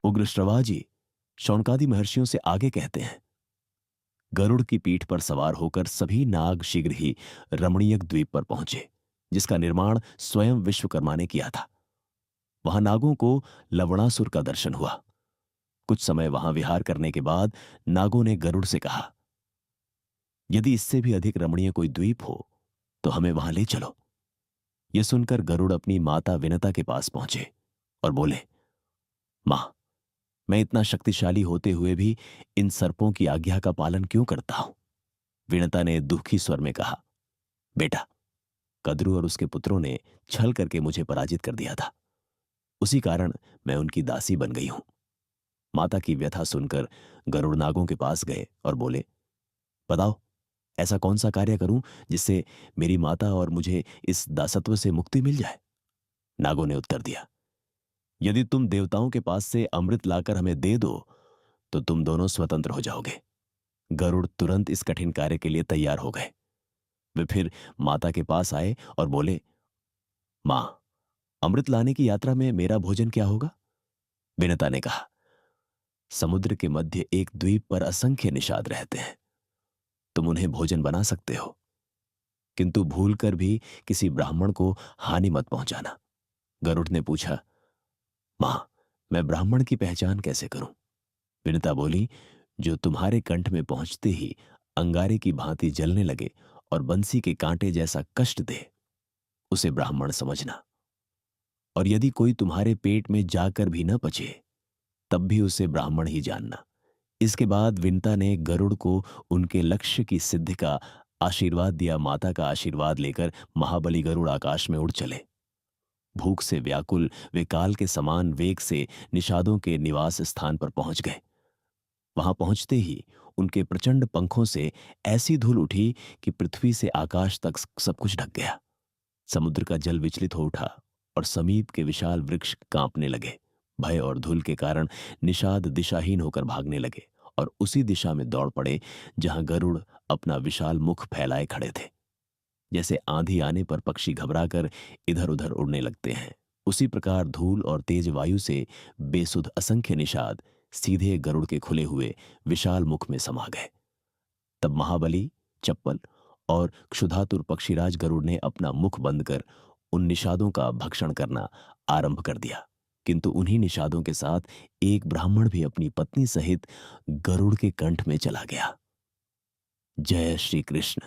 उग्र श्रवाजी शौनकादि महर्षियों से आगे कहते हैं, गरुड़ की पीठ पर सवार होकर सभी नाग शीघ्र ही रमणीयक द्वीप पर पहुंचे, जिसका निर्माण स्वयं विश्वकर्मा ने किया था। वहां नागों को लवणासुर का दर्शन हुआ। कुछ समय वहां विहार करने के बाद नागों ने गरुड़ से कहा, यदि इससे भी अधिक रमणीय कोई द्वीप हो तो हमें वहां ले चलो। यह सुनकर गरुड़ अपनी माता विनता के पास पहुंचे और बोले, मां, मैं इतना शक्तिशाली होते हुए भी इन सर्पों की आज्ञा का पालन क्यों करता हूं? विनता ने दुखी स्वर में कहा, बेटा, कद्रु और उसके पुत्रों ने छल करके मुझे पराजित कर दिया था। उसी कारण मैं उनकी दासी बन गई हूं। माता की व्यथा सुनकर गरुड़ नागों के पास गए और बोले, बताओ, ऐसा कौन सा कार्य करूं जिससे मेरी माता और मुझे इस दासत्व से मुक्ति मिल जाए? नागों ने उत्तर दिया, यदि तुम देवताओं के पास से अमृत लाकर हमें दे दो तो तुम दोनों स्वतंत्र हो जाओगे। गरुड़ तुरंत इस कठिन कार्य के लिए तैयार हो गए। वे फिर माता के पास आए और बोले, मां, अमृत लाने की यात्रा में मेरा भोजन क्या होगा? विनता ने कहा, समुद्र के मध्य एक द्वीप पर असंख्य निषाद रहते हैं। तुम उन्हें भोजन बना सकते हो, किंतु भूलकर भी किसी ब्राह्मण को हानि मत पहुंचाना। गरुड़ ने पूछा, मां, मैं ब्राह्मण की पहचान कैसे करूं? विनता बोली, जो तुम्हारे कंठ में पहुंचते ही अंगारे की भांति जलने लगे और बंसी के कांटे जैसा कष्ट दे, उसे ब्राह्मण समझना। और यदि कोई तुम्हारे पेट में जाकर भी न पचे तब भी उसे ब्राह्मण ही जानना। इसके बाद विनता ने गरुड़ को उनके लक्ष्य की सिद्धि का आशीर्वाद दिया। माता का आशीर्वाद लेकर महाबली गरुड़ आकाश में उड़ चले। भूख से व्याकुल वे काल के समान वेग से निषादों के निवास स्थान पर पहुंच गए। वहां पहुंचते ही उनके प्रचंड पंखों से ऐसी धूल उठी कि पृथ्वी से आकाश तक सब कुछ ढक गया। समुद्र का जल विचलित हो उठा और समीप के विशाल वृक्ष कांपने लगे। भय और धूल के कारण निषाद दिशाहीन होकर भागने लगे और उसी दिशा में दौड़ पड़े जहां गरुड़ अपना विशाल मुख फैलाए खड़े थे। जैसे आंधी आने पर पक्षी घबराकर इधर उधर उड़ने लगते हैं, उसी प्रकार धूल और तेज वायु से बेसुध असंख्य निषाद सीधे गरुड़ के खुले हुए विशाल मुख में समा गए। तब महाबली, चप्पल और क्षुधातुर पक्षीराज गरुड़ ने अपना मुख बंद कर उन निषादों का भक्षण करना आरंभ कर दिया। किंतु उन्हीं निषादों के साथ एक ब्राह्मण भी अपनी पत्नी सहित गरुड़ के कंठ में चला गया। जय श्री कृष्ण।